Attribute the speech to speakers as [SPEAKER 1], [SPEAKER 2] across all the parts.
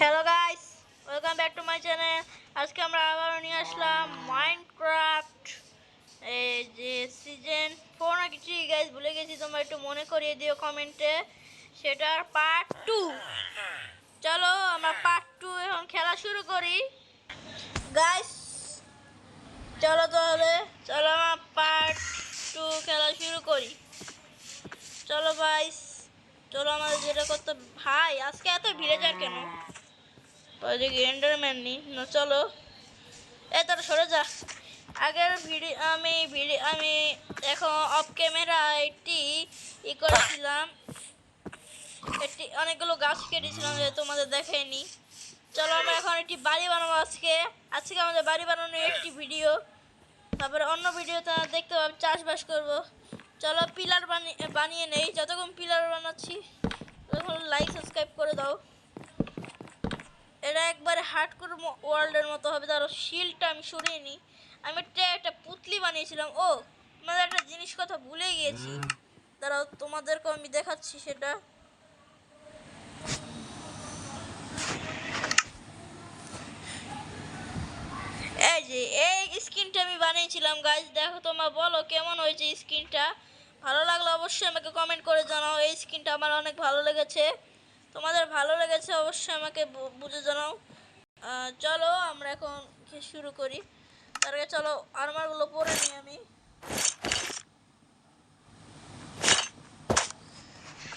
[SPEAKER 1] Hello guys, welcome back to my channel. আজকে আমরা আবারও নিয়ে আসলাম মাইনক্রাফট এই যে সিজন 4 না কিছু গাইস ভুলে গেছি, তোমরা একটু মনে করিয়ে দিও কমেন্টে। সেটার পার্ট 2। চলো আমরা পার্ট 2 এখন খেলা শুরু করি গাইস। চলো আমরা পার্ট 2 খেলা শুরু করি। চলো গাইস, চলো আমাদের যেটা করতে। ভাই আজকে এত ভিলেজার কেন? ওইদিকে এন্ডারম্যান নি না, চলো তোরা সরে যা। আগের আমি এখন অফ ক্যামেরা একটি করেছিলাম, একটি অনেকগুলো গাছ কেটেছিলাম যে তোমাদের দেখাইনি। চলো আমরা এখন একটি বাড়ি বানাবো। আজকে আমাদের বাড়ি বানানোর একটি ভিডিও, তারপরে অন্য ভিডিওতে দেখতে পাবো চাষবাস করবো। চলো পিলার বানিয়ে নেই। যতক্ষণ পিলার বানাচ্ছি ততক্ষণ লাইক সাবস্ক্রাইব করে দাও। এটা একবারে হার্ডকোর ওয়ার্ল্ডের মতো হবে। তার শিলটা আমি সরিয়ে নিই। আমি একটা পুতলি বানিয়েছিলাম। তোমাদের একটা জিনিস কথা ভুলে গিয়েছি, দাঁড়াও তোমাদেরকে আমি দেখাচ্ছি সেটা। এই যে এই স্কিনটা আমি বানিয়েছিলাম গাইজ, দেখো তোমরা বলো কেমন হয়েছে স্কিনটা। ভালো লাগলে অবশ্যই আমাকে কমেন্ট করে জানাও। এই স্কিনটা আমার অনেক ভালো লেগেছে, তোমাদের ভালো লেগেছে অবশ্যই আমাকে বুঝে জানাও। চলো আমরা এখন শুরু করি। তার আগে চলো আর্মারগুলো পরে নিই আমি।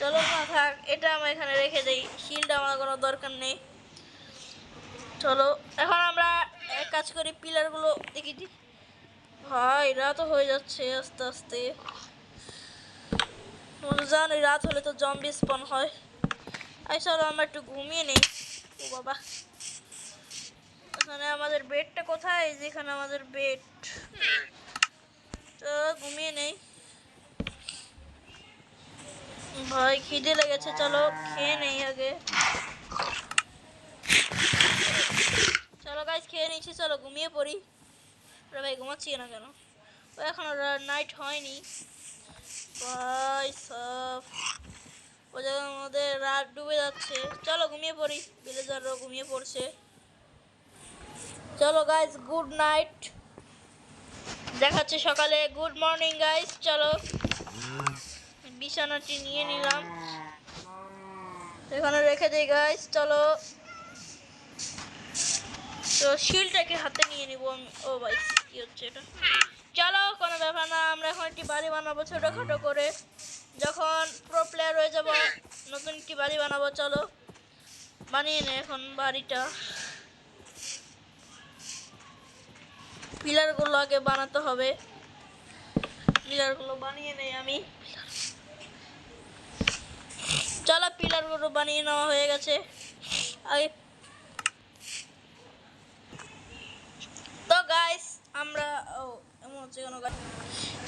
[SPEAKER 1] চলো না থাক, এটা আমি এখানে রেখে দিই। শিল্ড আমার কোনো দরকার নেই। চলো এখন আমরা এক কাজ করি, পিলারগুলো দেখি দিই। ভাই রাত হয়ে যাচ্ছে আস্তে আস্তে। জানো রাত হলে তো জম্বি স্পন হয়। চলো আমরা একটু ঘুমিয়ে নেই। ও বাবা, এখানে আমাদের বেডটা কোথায়? যেখানে আমাদের বেড, তো ঘুমিয়ে নেই। ভাই খিদে লেগেছে, চলো খেয়ে নেই আগে। চলো গাইস খেয়ে নিচ্ছি, চলো ঘুমিয়ে পড়ি। ভাই ঘুমাচ্ছি না কেন? এখন নাইট হয়নি ভাই সব, ওই জায়গার মধ্যে রাত ডুবে যাচ্ছে। চলো ঘুমিয়ে পড়ি, ভিলেজাররাও ঘুমিয়ে পড়ছে। চলো গাইস গুড নাইট, দেখাচ্ছে সকালে। Good morning guys. চলো বিছানাটি নিয়ে নিলাম, এখানে রেখে দিই গাইস। চলো তো শিলটাকে হাতে নিয়ে নিব আমি। ও ভাই কি হচ্ছে এটা? চলো কোনো ব্যাপার না, আমরা এখন একটি বাড়ি বানাবো ছোটোখাটো করে। যখন প্রো প্লেয়ার হয়ে যাব নতুন একটি বাড়ি বানাবো। চলো বানিয়ে নে এখন বাড়িটা। পিলারগুলো আগে বানাতে হবে, পিলারগুলো বানিয়ে নেই আমি। চলো পিলারগুলো বানিয়ে নেওয়া হয়ে গেছে আগে। তো গাইস আমরা এমন হচ্ছে কেন?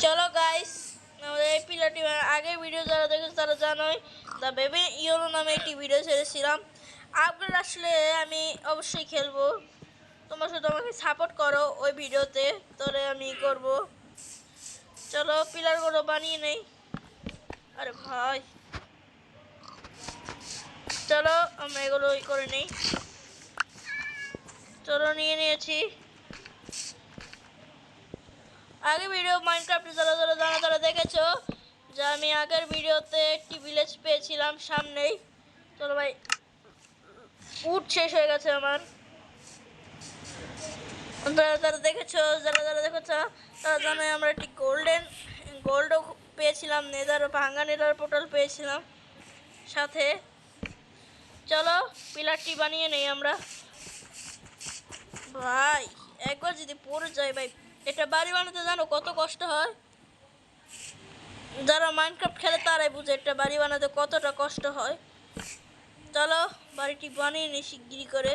[SPEAKER 1] চলো গাইস আমাদের এই পিলারটি আগের ভিডিও যারা দেখেছে তারা জানোই, দ্য বেবি ইয়োলো নামে একটি ভিডিও ছেড়েছিলাম। আপগ্রেড আসলে আমি অবশ্যই খেলবো, তোমরা শুধু আমাকে সাপোর্ট করো ওই ভিডিওতে, তাহলে আমি করব। চলো পিলারগুলো বানিয়ে নেই। আরে ভাই চলো আমরা এগুলো করে নেই। চলো নিয়ে নিয়েছি। আগে ভিডিও মাইনক্রাফটে যারা যারা জানা তারা দেখেছো যে আমি আগের ভিডিওতে একটি ভিলেজ পেয়েছিলাম সামনেই। চলো ভাই উড শেষ হয়ে গেছে আমার। যারা দেখেছো তারা জানে আমরা একটি গোল্ডও পেয়েছিলাম, ভাঙ্গা নেদার পোর্টাল পেয়েছিলাম সাথে। চলো পিলারটি বানিয়ে নেই আমরা। ভাই একবার যদি পড়ে যায় ভাই, এটা বাড়ি বানাতে জানো কত কষ্ট হয়? যারা মাইনক্রাফট খেলে তারাই বুঝে এটা বাড়ি বানাতে কতটা কষ্ট হয়। চলো বাড়িটি বানিয়ে নিই শিগগিরি করে।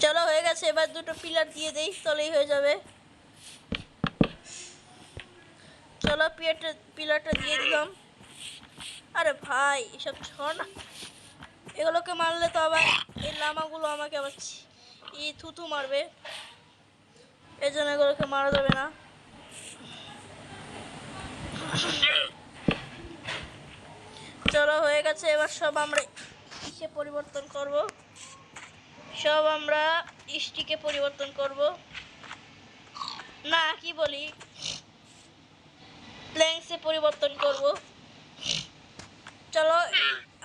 [SPEAKER 1] চলো হয়ে গেছে, এবার দুটো পিলার দিয়ে দেই, তলেই হয়ে যাবে। চলো পিলারটা দিয়ে দিলাম। আরে ভাই এসব ছড় না, এগুলোকে মারলে তো আবার এই লামাগুলো আমাকে আবার থুতু মারবে, এই জন্য এগুলোকে মারা যাবে না। গেছে, এবার সব আমরা ইসে পরিবর্তন করব, সব আমরা স্টিকে পরিবর্তন করব, না কি বলি প্ল্যাঙ্কসে পরিবর্তন করব। চলো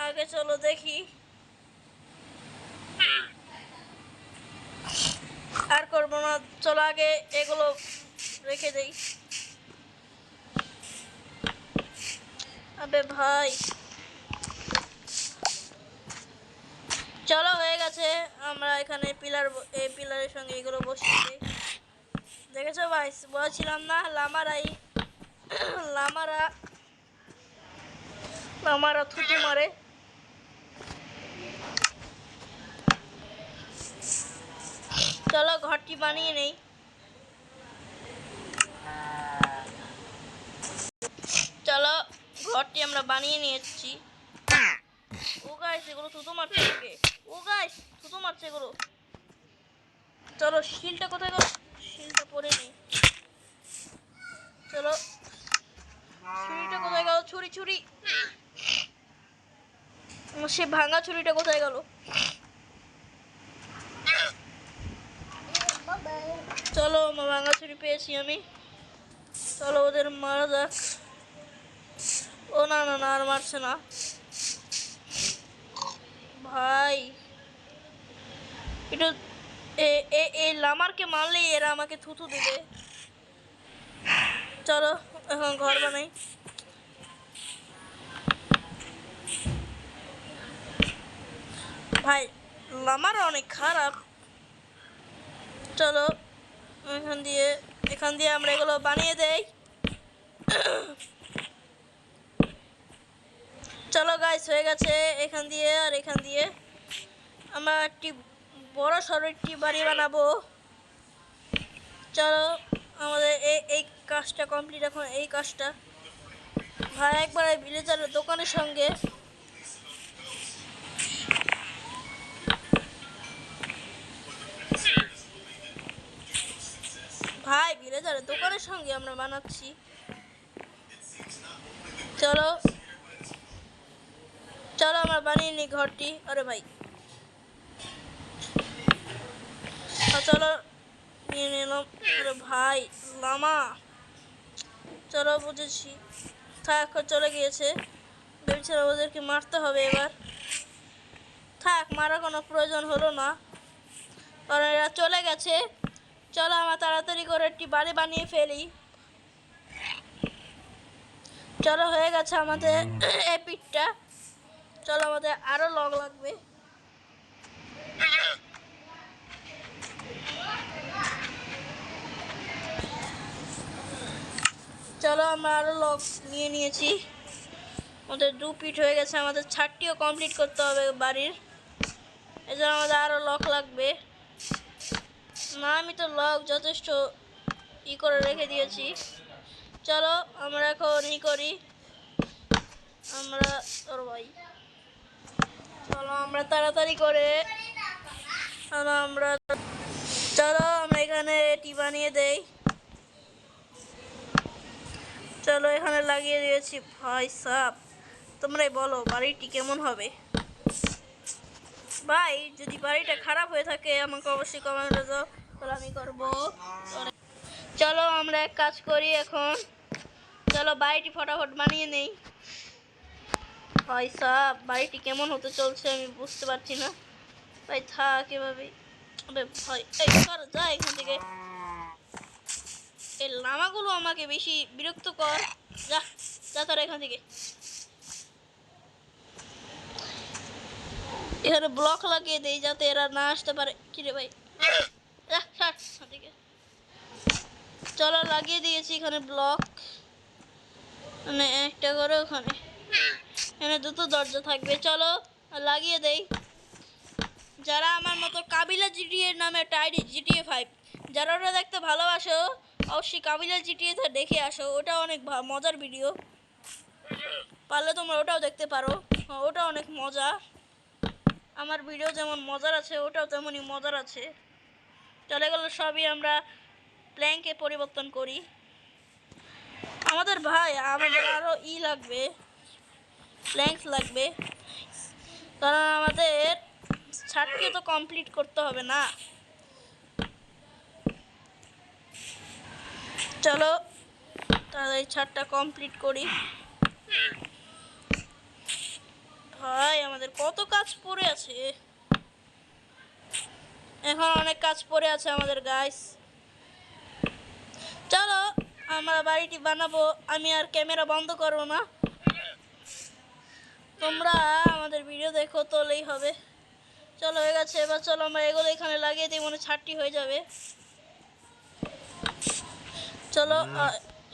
[SPEAKER 1] আগে চলো দেখি, আর করবো না, চলো আগে এগুলো রেখে দেই। আবে ভাই চলো হয়ে গেছে, আমরা এখানে এই পিলারের সঙ্গে এগুলো বসিয়ে দিই। দেখেছো ভাই, বলছিলাম না লামারা লামারা থুতু মারে। চলো ঘরটি বানিয়ে নেই। চলো ঘরটি আমরা বানিয়ে নিয়েছি। ও গাইস এগুলো থুতু মারছে, ও গাইস থুতু মারছে এগুলো। চলো শিলটা কোথায় গেল, শিলটা পরে নেই। চলো ছুরিটা কোথায় গেল, ছুরি সে ভাঙা ছুরিটা কোথায় গেল। চলো ভাঙা ছুরি পেয়েছি আমি, চলো ওদের মারা যাক। ও না না না আর মারছে না ভাই, একটু এই লামারকে মারলেই এরা আমাকে থুতু দেবে। চলো এখন ঘর বানাই। ভাই লামার অনেক খারাপ। চলো এখান দিয়ে আমরা এগুলো বানিয়ে দেই। চলো গাইস হয়ে গেছে, এখান দিয়ে আর এখান দিয়ে আমরা একটি বড় সড়ো একটি বাড়ি বানাবো। চলো আমাদের এই কাজটা কমপ্লিট, এখন এই কাজটা ভাই একবার এই ভিলেজারের দোকানের সঙ্গে আমরা বানাচ্ছি। চলো চলো আমরা বানিয়ে নিই ঘরটি। আরে ভাই চলো নিয়ে নিলাম। আরে ভাই লামা, চলো বুঝেছি, থাক চলে গিয়েছে। ভেবেছিলাম ওদেরকে মারতে হবে, এবার থাক মারার কোনো প্রয়োজন হলো না, কারণ এরা চলে গেছে। চলো আমরা তাড়াতাড়ি করে একটি বাড়ি বানিয়ে ফেলি। চলো হয়ে গেছে আমাদের এই পিঠটা। চলো আমাদের আরো লগ লাগবে। চলো আমরা আরো লগ নিয়ে নিয়েছি, আমাদের 2 ফিট হয়ে গেছে। আমাদের ছাদটিও কমপ্লিট করতে হবে বাড়ির, এই জন্য আমাদের আরো লক লাগবে। না আমি তো লক যথেষ্ট করে রেখে দিয়েছি। চলো আমরা এখন করি, আমরা ভাই চলো আমরা তাড়াতাড়ি করে চলো আমরা এখানে এটি বানিয়ে দেই। চলো এখানে লাগিয়ে দিয়েছি। ভাই সাব তোমরাই বলো বাড়িটি কেমন হবে। ভাই যদি বাড়িটা খারাপ হয়ে থাকে আমাকে অবশ্যই কমেন্টে দাও, তাহলে আমি করবো। চলো আমরা এক কাজ করি এখন, চলো বাড়িটি ফটাফট বানিয়ে নেই। ভাই সাব বাড়িটি কেমন হতে চলছে আমি বুঝতে পারছি না। ভাই থাক এভাবেই। ভাই এই যা এখান থেকে, এই লামাগুলো আমাকে বেশি বিরক্ত কর। যা যা তোরা এখান থেকে। এখানে ব্লক লাগিয়ে দেই যাতে এরা না আসতে পারে। কিরে ভাই চলো লাগিয়ে দিয়েছি এখানে ব্লক, মানে একটা করে ওখানে, এখানে 2টো দরজা থাকবে। চলো লাগিয়ে দেই। যারা আমার মতো কাবিলা জিটিএ নামে একটা আইডি GTA 5, যারা ওটা দেখতে ভালোবাসো অবশ্যই কাবিলা জিটিএ দেখে আসো, ওটা অনেক মজার ভিডিও, পারলে তোমরা ওটাও দেখতে পারো। ওটা অনেক মজা, আমার ভিডিও যেমন মজার আছে ওটাও তেমনই মজার আছে। চলে গেল সবই আমরা প্ল্যাঙ্কে পরিবর্তন করি। আমাদের ভাই আমাদের আরো লাগবে, প্ল্যাঙ্কস লাগবে। কারণ আমাদের ছাদকে তো কমপ্লিট করতে হবে না। চলো তাহলে এই ছাদটা কমপ্লিট করি। ভাই আমাদের কত কাজ পড়ে আছে, এখন অনেক কাজ পড়ে আছে আমাদের গাইস। চলো আমরা বাড়িটি বানাবো, আমি আর ক্যামেরা বন্ধ করবো না, তোমরা আমাদের ভিডিও দেখো তোলেই হবে। চলো হয়ে গেছে, এবার চলো আমরা এগুলো এখানে লাগিয়ে দিই, মনে ছাদটি হয়ে যাবে। চলো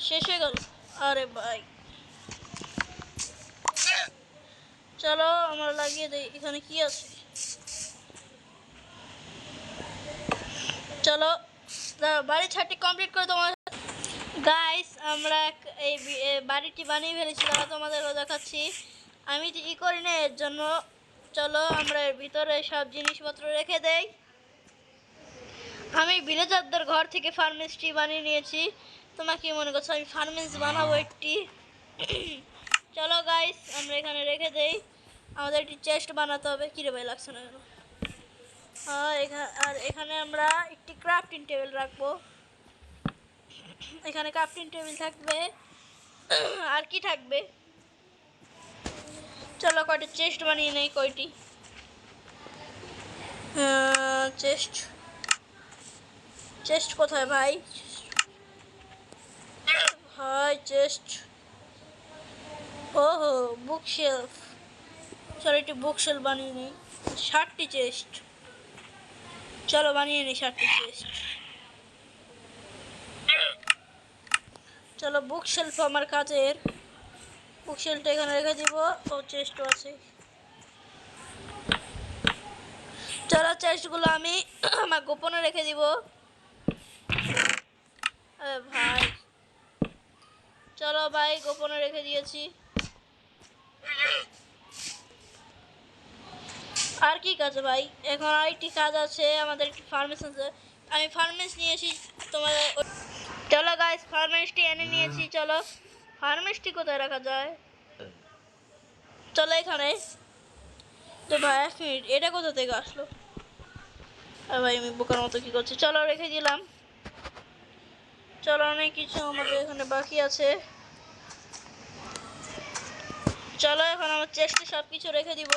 [SPEAKER 1] শেষ হয়ে গেল, আরে ভাই চলো আমরা লাগিয়ে দিই। এখানে কি আছে, চলো বাড়ির ছাদটি কমপ্লিট করে তোমার গাইস আমরা এই বাড়িটি বানিয়ে ফেলেছি, তারা তোমাদেরও দেখাচ্ছি। আমি ই করি না এর জন্য। চলো আমরা এর ভিতরে সব জিনিসপত্র রেখে দেই। আমি ভিলেজারদের ঘর থেকে ফার্মেসটি বানিয়ে নিয়েছি। তোমরা কি মনে করছো আমি ফার্মেস বানাবো একটি? চলো গাইস আমরা এখানে রেখে দেই। আমাদের একটি চেস্ট বানাতে হবে। কিরে ভাই লাগছে না কেন? হ্যাঁ আর এখানে আমরা একটি ক্রাফটিং টেবিল রাখবো। এখানে ক্রাফটিং টেবিল থাকবে। আর কি থাকবে, চলো কয়টা চেস্ট বানিয়ে নেই। কয়টি চেস্ট, চেস্ট কোথায় ভাই? ভাই চেস্ট, ওহো বুক শেলফ। চলো একটি বুক শেলফ বানিয়ে নিই। 60টি চেস্ট, চলো বানিয়ে নিই 60টি চেস্ট। চলো বুক শেলফ আমার কাজের। বুক শেলফটা এখানে রেখে দিব। ও চেস্টও আছে। চলো চেস্টগুলো আমি আমার গোপনে রেখে দিব। ভাই চলো ভাই গোপনে রেখে দিয়েছি। আর কি কাজ ভাই, এখন আরেকটি কাজ আছে আমাদের, একটি ফার্মেস আছে। আমি ফার্মেস নিয়েছি তোমাদের। চলো গাইস ফার্মেসটি এনে নিয়েছি। চলো ফার্মেসটি কোথায় রাখা যায়, চলো এখানে। তো ভাই 1 মিনিট, এটা কোথা থেকে আসলো? আর ভাই আমি বোকার মতো কি করছি। চলো রেখে দিলাম। চলো অনেক কিছু আমাদের এখানে বাকি আছে। চলো এখন আমার চেস্টে সব কিছু রেখে দিব।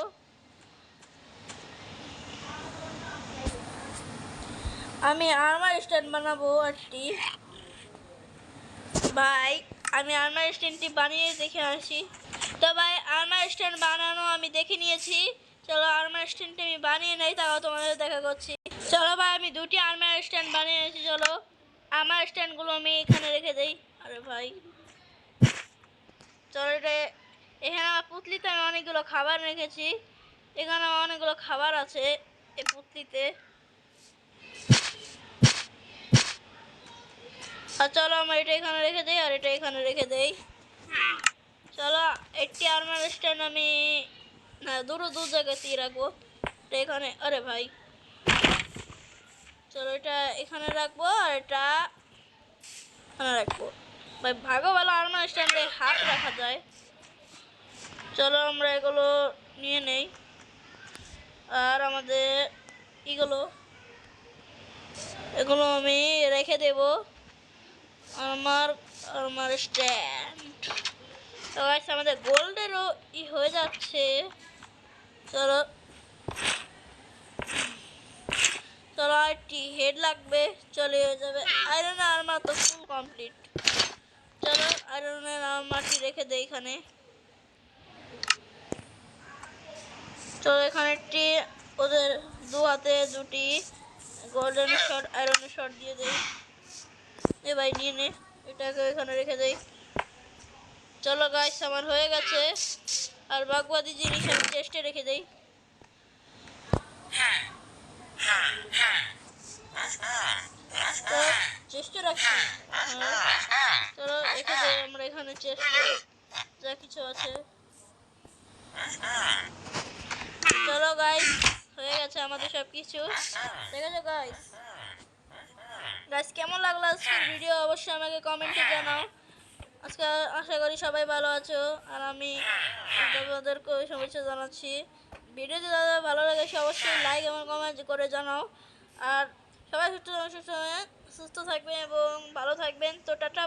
[SPEAKER 1] আমি আর্মার স্ট্যান্ড বানাবো একটি। ভাই আমি আর্মার স্ট্যান্ডটি বানিয়ে দেখে আসি। তো ভাই আর্মার স্ট্যান্ড বানানো আমি দেখে নিয়েছি। চলো আর্মার স্ট্যান্ডটি আমি বানিয়ে নেই, তাও তোমাদের দেখা করছি। চলো ভাই আমি 2টি আর্মার স্ট্যান্ড বানিয়ে নিয়েছি। চলো আমার স্ট্যান্ডগুলো আমি এখানে রেখে দেই। আরে ভাই চলো এটা, এখানে আমার পুতলিতে আমি অনেকগুলো খাবার রেখেছি। এখানে অনেকগুলো খাবার আছে এই পুতলিতে। আর চলো আমরা এটা এখানে রেখে দেই, আর এটা এখানে রেখে দেই। চলো একটি আর্মার স্ট্যান্ড আমি না দু জায়গাতেই রাখবো। এখানে, আরে ভাই চলো এটা এখানে রাখবো, আর এটা এখানে রাখবো। ভাই ভাগো ভালো আর্মার স্ট্যান্ডে হাত রাখা যায়। চলো আমরা এগুলো নিয়ে নেই। আর আমাদের এগুলো আমি রেখে দেব আমার আমার স্ট্যান্ড। তো গাইস আমাদের গোল্ডেরও হয়ে যাচ্ছে। চলো চলো একটি হেড লাগবে, চলে হয়ে যাবে। আয়রন আর্মার তো ফুল কমপ্লিট। চলো আয়রনের আর্মারটি রেখে দেই এখানে। চলো এখানে একটি ওদের 2 হাতে 2টি গোল্ডেন শট আয়রনের শট দিয়ে দেই। এ ভাই নিয়ে নে, এটাকে এখানে রেখে দেই। চলো গাইস আমার হয়ে গেছে। আর বাগবাদি জিনিস আমি চেস্টে রেখে দেই। চেষ্টা রাখছি। চলো রেখে দেই আমরা এখানে চেষ্টা যা কিছু আছে। চলো গাইস হয়ে গেছে আমাদের সব কিছু। ঠিক আছে গাইস, গাইস কেমন লাগলো আজকের ভিডিও অবশ্যই আমাকে কমেন্টে জানাও। আজকে আশা করি সবাই ভালো আছো, আর আমি তোমাদেরকে শুভেচ্ছা জানাচ্ছি। ভিডিওতে দাদা ভালো লাগে সে অবশ্যই লাইক এবং কমেন্ট করে জানাও। আর সবাই সুস্থ সুস্থ থাকবেন এবং ভালো থাকবেন। তো টাটা।